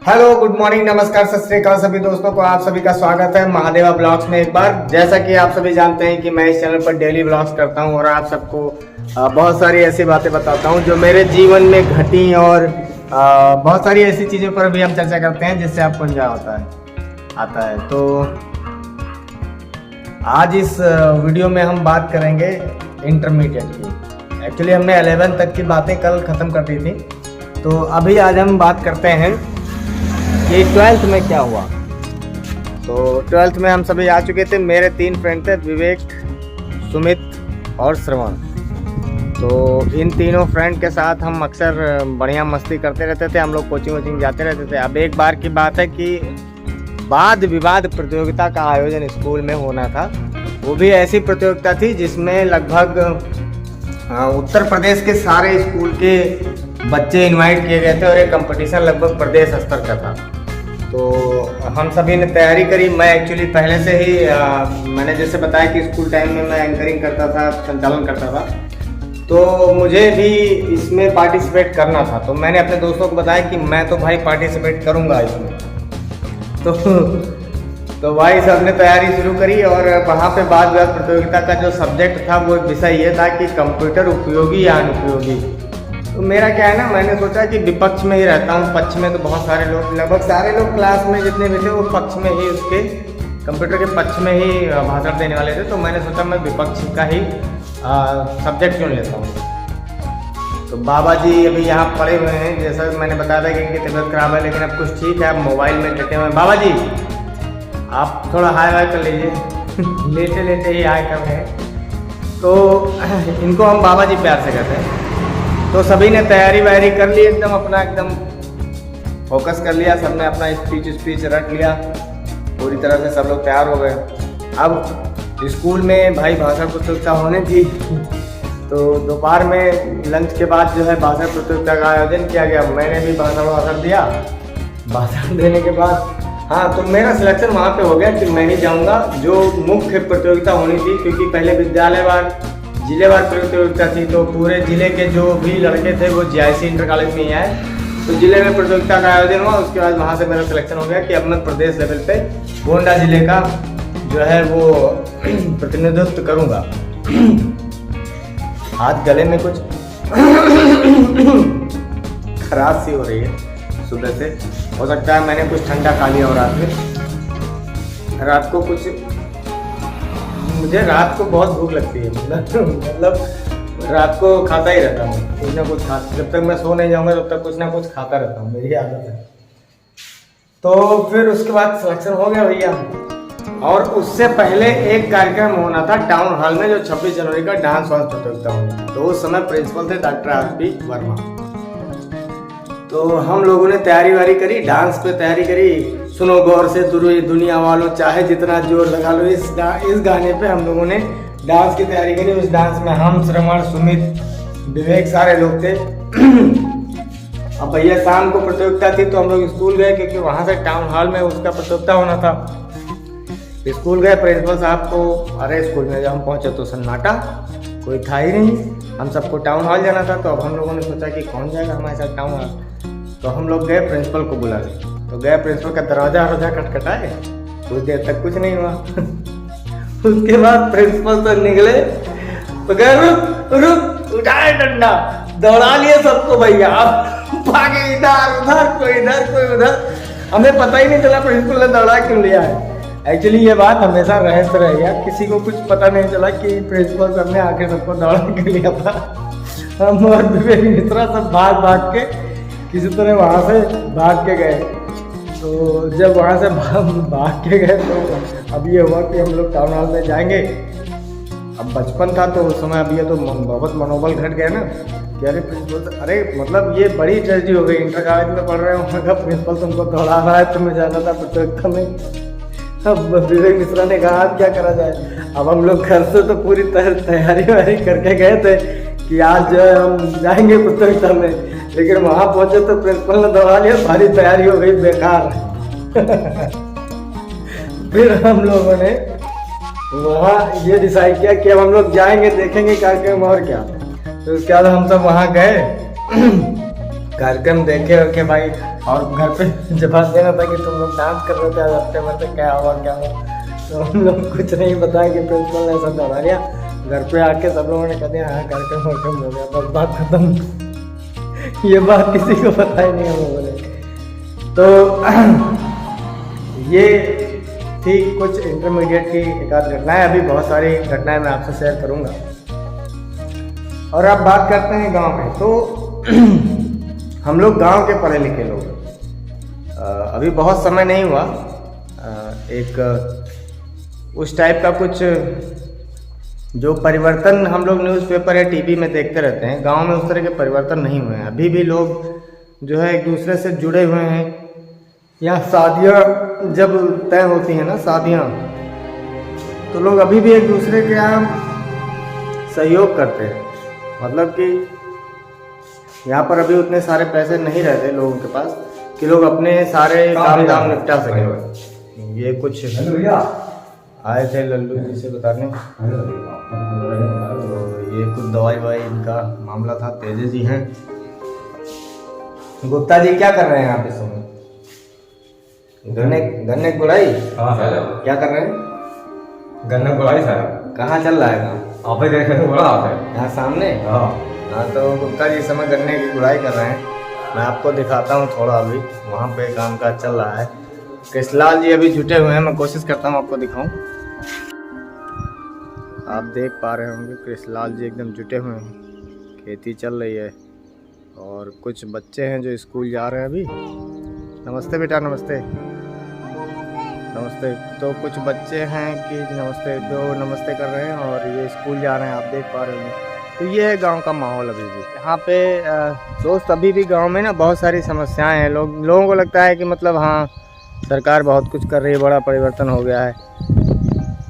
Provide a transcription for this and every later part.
Hello, good morning, नमस्कार, सत श्री अकाल सभी दोस्तों को। आप सभी का स्वागत है महादेवा ब्लॉग्स में एक बार। जैसा कि आप सभी जानते हैं कि मैं इस चैनल पर डेली ब्लॉग्स करता हूं और आप सबको बहुत सारी ऐसी बातें बताता हूं जो मेरे जीवन में घटी और बहुत सारी ऐसी चीज़ों पर भी हम चर्चा करते हैं जिससे आपको एंजॉय आता है। तो आज इस वीडियो में हम बात करेंगे इंटरमीडिएट की। एक्चुअली हमने 11 तक की बातें कल ख़त्म कर दी थी, तो अभी आज हम बात करते हैं कि 12th में क्या हुआ। तो 12th में हम सभी आ चुके थे। मेरे 3 फ्रेंड थे, विवेक, सुमित और श्रवण। तो इन तीनों फ्रेंड के साथ हम अक्सर बढ़िया मस्ती करते रहते थे। हम लोग कोचिंग जाते रहते थे। अब एक बार की बात है कि वाद विवाद प्रतियोगिता का आयोजन स्कूल में होना था। वो भी ऐसी प्रतियोगिता थी जिसमें लगभग उत्तर प्रदेश के सारे स्कूल के बच्चे इनवाइट किए गए थे और ये कंपटीशन लगभग प्रदेश स्तर का था। तो हम सभी ने तैयारी करी। मैं एक्चुअली पहले से ही मैंने जैसे बताया कि स्कूल टाइम में मैं एंकरिंग करता था, संचालन करता था, तो मुझे भी इसमें पार्टिसिपेट करना था। तो मैंने अपने दोस्तों को बताया कि मैं तो भाई पार्टिसिपेट करूँगा इसमें। तो भाई सबने तैयारी शुरू करी और वहाँ पे वाद विवाद प्रतियोगिता का जो सब्जेक्ट था वो विषय ये था कि कंप्यूटर उपयोगी या अनुपयोगी। तो मेरा क्या है ना, मैंने सोचा कि विपक्ष में ही रहता हूँ। पक्ष में तो बहुत सारे लोग, लगभग सारे लोग क्लास में जितने भी थे वो पक्ष में ही, उसके कंप्यूटर के पक्ष में ही भाषण देने वाले थे। तो मैंने सोचा मैं विपक्ष का ही सब्जेक्ट चुन लेता हूँ। तो बाबा जी अभी यहाँ पड़े हुए हैं। जैसा मैंने बताया था कि इनकी तबीयत खराब है, लेकिन अब कुछ ठीक है। अब मोबाइल में डटे हुए हैं। बाबा जी आप थोड़ा हाय वाय कर लीजिए। लेटे लेटे ही हाय कर रहे हैं। तो इनको हम बाबा जी प्यार से कहते हैं। तो सभी ने तैयारी वैयारी कर ली, एकदम फोकस कर लिया। सबने अपना स्पीच रख लिया। पूरी तरह से सब लोग तैयार हो गए। अब स्कूल में भाई भाषण प्रतियोगिता होनी थी। तो दोपहर में लंच के बाद जो है भाषण प्रतियोगिता का आयोजन किया गया। मैंने भी भाषण दिया। भाषण देने के बाद तो मेरा सिलेक्शन वहाँ पे हो गया कि मैं ही जाऊँगा। जो मुख्य प्रतियोगिता होनी थी, क्योंकि पहले विद्यालयवार जिलेवार प्रतियोगिता थी, तो पूरे जिले के जो भी लड़के थे वो जीआईसी इंटर कॉलेज में ही आए। तो जिले में प्रतियोगिता का आयोजन हुआ। उसके बाद वहाँ से मेरा सिलेक्शन हो गया कि अब मैं प्रदेश लेवल पे गोंडा जिले का जो है वो प्रतिनिधित्व करूँगा। हाथ गले में कुछ खराश सी हो रही है सुबह से। हो सकता है मैंने कुछ ठंडा खा लिया। और रात को कुछ, मुझे रात को बहुत भूख लगती है। मतलब रात को खाता ही रहता हूँ कुछ ना कुछ जब तक मैं सो नहीं जाऊँगा तब तक कुछ ना कुछ खाता रहता हूँ, मेरी आदत है। तो फिर उसके बाद सिलेक्शन हो गया भैया। और उससे पहले एक कार्यक्रम होना था टाउन हॉल में, जो 26 जनवरी का डांस वांस प्रतियोगिता होनी थी। तो उस समय प्रिंसिपल थे डॉक्टर आर.पी. वर्मा। तो हम लोगों ने तैयारी वारी करी, डांस पे तैयारी करी। सुनो गौर से दुनिया वालों, चाहे जितना जोर लगा लो। इस गाने पे हम लोगों ने डांस की तैयारी करी। उस डांस में हम, श्रवण, सुमित, विवेक सारे लोग थे। अब भैया शाम को प्रतियोगिता थी तो हम लोग स्कूल गए, क्योंकि वहाँ से टाउन हॉल में उसका प्रतियोगिता होना था। स्कूल गए। प्रिंसिपल साहब को, अरे स्कूल में जब हम पहुँचे तो सन्नाटा, कोई था ही नहीं। हम सबको टाउन हॉल जाना था। तो अब हम लोगों ने सोचा कि कौन जाएगा हमारे साथ टाउन हॉल। तो हम लोग गए, प्रिंसिपल को बुला लिए। तो गए, प्रिंसिपल का दरवाजा खटखटाए। कुछ देर तक कुछ नहीं हुआ। उसके बाद प्रिंसिपल तो निकले तो कहे रुक, उठाए डंडा, दौड़ा लिए सबको भैया। भागे इधर उधर, कोई उधर। हमें पता ही नहीं चला प्रिंसिपल ने दौड़ा क्यों लिया है। एक्चुअली ये बात हमेशा रहस्य रह गया। किसी को कुछ पता नहीं चला कि प्रिंसिपल सर ने आके सबको दौड़ा के लिया था। हम और विवेक मिश्रा सब भाग के किसी तरह वहाँ से भाग के गए। तो जब वहाँ से भाग के गए तो अब ये हुआ कि हम लोग टाउन हॉल में जाएंगे। अब बचपन था तो उस समय अब ये तो बहुत मनोबल घट गया ना कि अरे प्रिंसिपल, अरे मतलब ये बड़ी ट्रेजेडी हो गई। इंटर कॉलेज में पढ़ रहे हो, प्रिंसिपल तुमको दौड़ा रहा है, तुम्हें जाना था प्रतियोगिता में। अब विवेक मिश्रा ने कहा क्या करा जाए। अब हम लोग घर से तो पूरी तैयारी वारी करके गए थे कि आज जो है हम जाएंगे प्रतियोगिता में, लेकिन वहाँ पहुंचे तो प्रिंसिपल ने दौड़ा लिया। सारी तैयारी हो गई बेकार। फिर हम लोगों ने वहाँ ये डिसाइड किया कि अब हम लोग जाएंगे, देखेंगे कार्यक्रम और क्या। तो उसके बाद हम सब वहाँ गए। कार्यक्रम देखे हो के भाई, और घर पे जवाब देना था कि तुम लोग डांस कर रहे थे आज हफ्ते में, तो क्या हुआ क्या हुआ, तो हम लोग कुछ नहीं बताया कि प्रिंसिपल ने ऐसा दौड़ा लिया। घर पे आके सब लोगों ने कह दिया हाँ कार्यक्रम वर्क्रम हो गया, बस बात खत्म। ये बात किसी को पता ही नहीं हम लोगों ने। तो ये थी कुछ इंटरमीडिएट की एक आध घटनाएं, अभी बहुत सारी घटनाएं मैं आपसे शेयर करूंगा। और अब बात करते हैं गांव में। तो हम लोग गांव के पढ़े लिखे लोग, अभी बहुत समय नहीं हुआ, एक उस टाइप का कुछ जो परिवर्तन हम लोग न्यूज़पेपर या टीवी में देखते रहते हैं, गांव में उस तरह के परिवर्तन नहीं हुए हैं। अभी भी लोग जो है एक दूसरे से जुड़े हुए हैं। या शादियाँ जब तय होती हैं ना, शादियाँ, तो लोग अभी भी एक दूसरे के यहाँ सहयोग करते हैं। मतलब कि यहाँ पर अभी उतने सारे पैसे नहीं रहते लोगों के पास कि लोग अपने सारे काम धाम निपटा सकें। ये कुछ आए थे लल्लू जी से बताने, तो ये कुछ दवाई ववाई इनका मामला था। तेजे जी हैं, गुप्ता जी क्या कर रहे हैं आप इस समय? गन्ने की गुड़ाई? हाँ सर। क्या कर रहे हैं? गन्ने गुड़ाई सर। कहाँ चल रहा है काम? आप ही देखे तो बोला आप है यहाँ सामने। हाँ, तो गुप्ता जी इस समय गन्ने की गुड़ाई कर रहे हैं। मैं आपको दिखाता हूँ थोड़ा, अभी वहाँ पे कामकाज चल रहा है। कृष्णलाल जी अभी जुटे हुए हैं, मैं कोशिश करता हूँ आपको दिखाऊं। आप देख पा रहे होंगे कृष्णलाल जी एकदम जुटे हुए हैं, खेती चल रही है। और कुछ बच्चे हैं जो स्कूल जा रहे हैं अभी। नमस्ते बेटा, नमस्ते नमस्ते। तो कुछ बच्चे हैं कि नमस्ते, जो नमस्ते कर रहे हैं और ये स्कूल जा रहे हैं, आप देख पा रहे होंगे। तो ये है गांव का माहौल अभी भी यहाँ पे। दोस्त अभी भी गांव में ना बहुत सारी समस्याएं हैं। लोगों को लगता है कि मतलब हाँ सरकार बहुत कुछ कर रही है, बड़ा परिवर्तन हो गया है।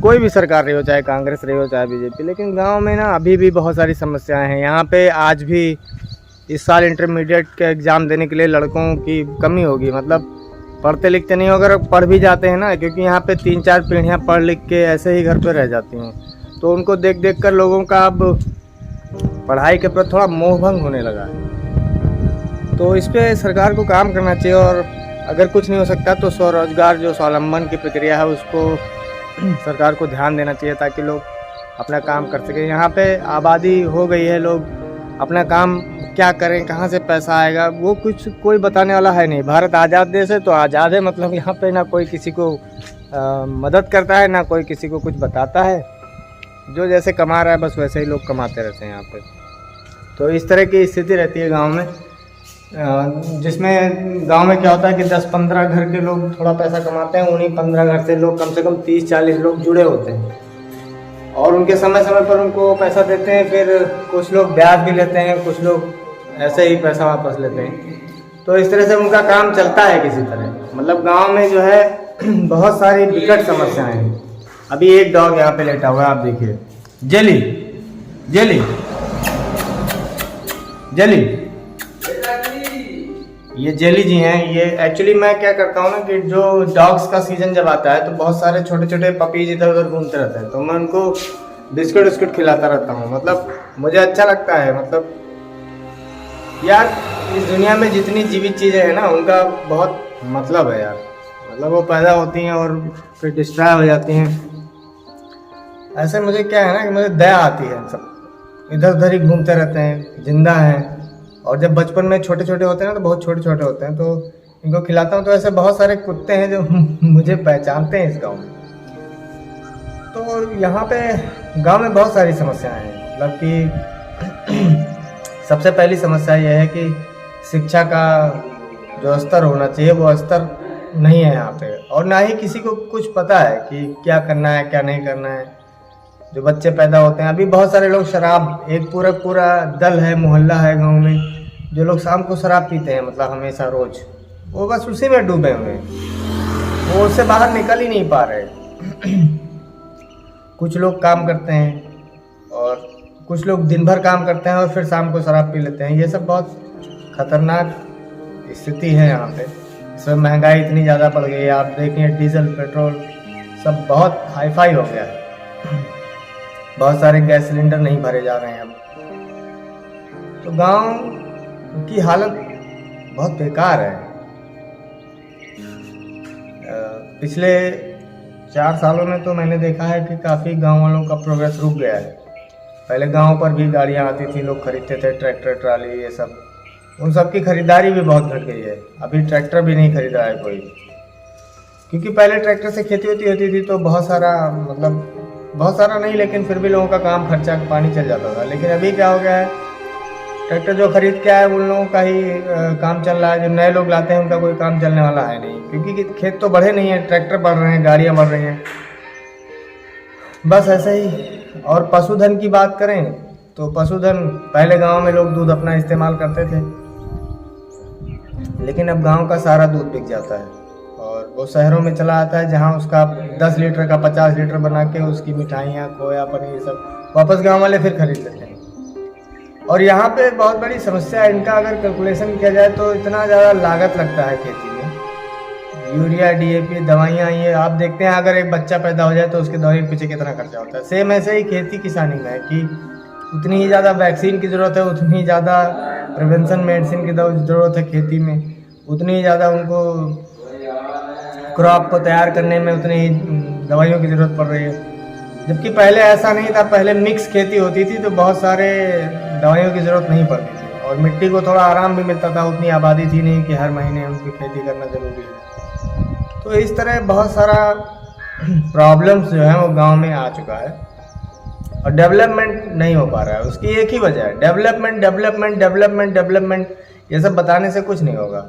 कोई भी सरकार रही हो, चाहे कांग्रेस रही हो चाहे बीजेपी, लेकिन गांव में ना अभी भी बहुत सारी समस्याएं हैं। यहाँ पे आज भी इस साल इंटरमीडिएट के एग्ज़ाम देने के लिए लड़कों की कमी होगी। मतलब पढ़ते लिखते नहीं हो, अगर पढ़ भी जाते हैं ना, क्योंकि यहाँ पे 3-4 पीढ़ियाँ पढ़ लिख के ऐसे ही घर पे रह जाती हैं, तो उनको देख देख कर लोगों का अब पढ़ाई के प्रति थोड़ा मोहभंग होने लगा है। तो इस पर सरकार को काम करना चाहिए। और अगर कुछ नहीं हो सकता तो स्वरोजगार, जो स्वावलंबन की प्रक्रिया है, उसको सरकार को ध्यान देना चाहिए ताकि लोग अपना काम कर सकें। यहाँ पे आबादी हो गई है, लोग अपना काम क्या करें, कहाँ से पैसा आएगा, वो कुछ कोई बताने वाला है नहीं। भारत आज़ाद देश है तो आज़ाद है, मतलब यहाँ पे ना कोई किसी को मदद करता है, ना कोई किसी को कुछ बताता है। जो जैसे कमा रहा है बस वैसे ही लोग कमाते रहते हैं यहाँ पे। तो इस तरह की स्थिति रहती है गांव में, जिसमें गांव में क्या होता है कि 10-15 घर के लोग थोड़ा पैसा कमाते हैं। उन्हीं 15 घर से लोग कम से कम 30-40 लोग जुड़े होते हैं और उनके समय समय पर उनको पैसा देते हैं। फिर कुछ लोग ब्याज भी लेते हैं, कुछ लोग ऐसे ही पैसा वापस लेते हैं। तो इस तरह से उनका काम चलता है किसी तरह। मतलब गांव में जो है बहुत सारी विकट समस्याएं हैं। अभी एक डॉग यहाँ पे लेटा हुआ है, आप देखिए, जेली जेली जेली, ये जेली जी हैं। ये एक्चुअली मैं क्या करता हूँ ना कि जो डॉग्स का सीजन जब आता है तो बहुत सारे छोटे छोटे पपीज इधर उधर घूमते रहते हैं, तो मैं उनको बिस्कुट विस्कुट खिलाता रहता हूँ। मतलब मुझे अच्छा लगता है। मतलब यार इस दुनिया में जितनी जीवित चीज़ें हैं ना, उनका बहुत मतलब है यार। मतलब वो पैदा होती हैं और फिर डिस्ट्रॉय हो जाती हैं। ऐसे मुझे क्या है ना कि मुझे दया आती है। सब इधर उधर ही घूमते रहते हैं, जिंदा हैं। और जब बचपन में छोटे छोटे होते हैं ना, तो बहुत छोटे छोटे होते हैं, तो इनको खिलाता हूँ। तो ऐसे बहुत सारे कुत्ते हैं जो मुझे पहचानते हैं इस गांव में। तो यहाँ पे गांव में बहुत सारी समस्याएं हैं। मतलब कि सबसे पहली समस्या यह है कि शिक्षा का जो स्तर होना चाहिए वो स्तर नहीं है यहाँ पे। और ना ही किसी को कुछ पता है कि क्या करना है क्या नहीं करना है। जो बच्चे पैदा होते हैं, अभी बहुत सारे लोग शराब, एक पूरा दल है, मोहल्ला है गांव में, जो लोग शाम को शराब पीते हैं, मतलब हमेशा रोज। वो बस उसी में डूबे हुए हैं, वो उससे बाहर निकल ही नहीं पा रहे। कुछ लोग काम करते हैं और कुछ लोग दिन भर काम करते हैं और फिर शाम को शराब पी लेते हैं। ये सब बहुत खतरनाक स्थिति है यहाँ पे। इसमें महंगाई इतनी ज़्यादा बढ़ गई है, आप देखें डीजल पेट्रोल सब बहुत हाईफाई हो गया है। बहुत सारे गैस सिलेंडर नहीं भरे जा रहे हैं अब। तो गांव की हालत बहुत बेकार है। पिछले 4 सालों में तो मैंने देखा है कि काफ़ी गांव वालों का प्रोग्रेस रुक गया है। पहले गांव पर भी गाड़ियां आती थी, लोग खरीदते थे, ट्रैक्टर ट्राली ये सब, उन सब की खरीदारी भी बहुत घट गई है। अभी ट्रैक्टर भी नहीं खरीद रहा है कोई, क्योंकि पहले ट्रैक्टर से खेती होती थी तो बहुत सारा, मतलब बहुत सारा नहीं लेकिन फिर भी लोगों का काम खर्चा पानी चल जाता था। लेकिन अभी क्या हो गया है, ट्रैक्टर जो खरीद के आए उन लोगों का ही काम चल रहा है। जो नए लोग लाते हैं उनका कोई काम चलने वाला है नहीं, क्योंकि खेत तो बढ़े नहीं है, ट्रैक्टर बढ़ रहे हैं, गाड़ियाँ बढ़ रही हैं, बस ऐसे ही। और पशुधन की बात करें तो पशुधन, पहले गांव में लोग दूध अपना इस्तेमाल करते थे, लेकिन अब गांव का सारा दूध बिक जाता है और वो शहरों में चला आता है, जहां उसका 10 लीटर का 50 लीटर बना के उसकी मिठाइयाँ, खोया, पनीर सब वापस गांव वाले फिर खरीद लेते हैं। और यहाँ पे बहुत बड़ी समस्या है इनका। अगर कैलकुलेशन किया जाए तो इतना ज़्यादा लागत लगता है खेती में, यूरिया, DAP, दवाइयाँ, ये आप देखते हैं अगर एक बच्चा पैदा हो जाए तो उसके दवाई के पीछे कितना खर्चा होता है। सेम ऐसे ही खेती किसानी में है कि उतनी ही ज़्यादा वैक्सीन की ज़रूरत है, उतनी ही ज़्यादा प्रिवेंशन मेडिसिन की ज़रूरत है खेती में, उतनी ही ज़्यादा उनको क्रॉप को तैयार करने में उतनी ही दवाइयों की ज़रूरत पड़ रही है। जबकि पहले ऐसा नहीं था, पहले मिक्स खेती होती थी तो बहुत सारे दवाइयों की ज़रूरत नहीं पड़ती थी और मिट्टी को थोड़ा आराम भी मिलता था, उतनी आबादी थी नहीं कि हर महीने उनकी खेती करना ज़रूरी है। तो इस तरह बहुत सारा प्रॉब्लम्स जो है वो गांव में आ चुका है और डेवलपमेंट नहीं हो पा रहा है। उसकी एक ही वजह है, डेवलपमेंट डेवलपमेंट डेवलपमेंट डेवलपमेंट। ये सब बताने से कुछ नहीं होगा।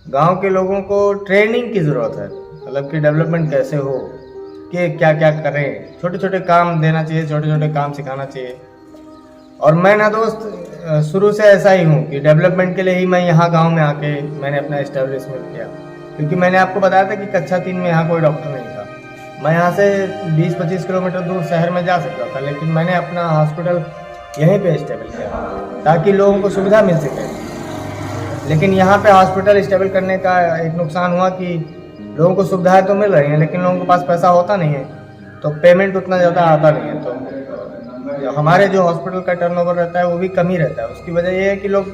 गांव के लोगों को ट्रेनिंग की ज़रूरत है, मतलब कि डेवलपमेंट कैसे हो, कि क्या क्या करें, छोटे छोटे काम देना चाहिए, छोटे छोटे काम सिखाना चाहिए। और मैं ना दोस्त शुरू से ऐसा ही हूँ कि डेवलपमेंट के लिए ही मैं यहाँ गाँव में आके मैंने अपना इस्टेब्लिशमेंट किया, क्योंकि मैंने आपको बताया था कि कक्षा 3 में यहाँ कोई डॉक्टर नहीं था। मैं यहाँ से 20-25 किलोमीटर दूर शहर में जा सकता था, लेकिन मैंने अपना हॉस्पिटल यहीं पे स्टेबल किया ताकि लोगों को सुविधा मिल सके। लेकिन यहाँ पे हॉस्पिटल स्टेबल करने का एक नुकसान हुआ कि लोगों को सुविधाएं तो मिल रही हैं, लेकिन लोगों के पास पैसा होता नहीं है, तो पेमेंट उतना ज़्यादा आता नहीं है। तो हमारे जो हॉस्पिटल का टर्नओवर रहता है वो भी कम ही रहता है। उसकी वजह ये है कि लोग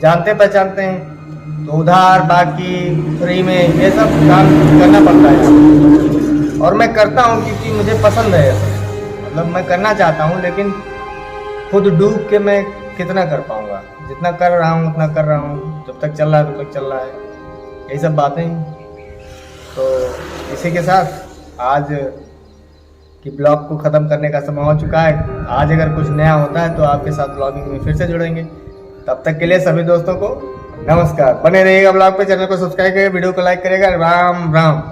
जानते पहचानते हैं, तो उधार, बाकी, फ्री में ये सब काम करना पड़ता है। और मैं करता हूँ क्योंकि मुझे पसंद है, मतलब मैं करना चाहता हूँ, लेकिन खुद डूब के मैं कितना कर पाऊँगा। जितना कर रहा हूँ उतना कर रहा हूँ, जब तक चल रहा है तब तक चल रहा है, यही सब बातें। तो इसी के साथ आज की ब्लॉग को ख़त्म करने का समय हो चुका है। आज अगर कुछ नया होता है तो आपके साथ ब्लॉगिंग में फिर से जुड़ेंगे। तब तक के लिए सभी दोस्तों को नमस्कार। बने रहिएगा ब्लॉग पे, चैनल को सब्सक्राइब करिए, वीडियो को लाइक करिएगा। राम राम।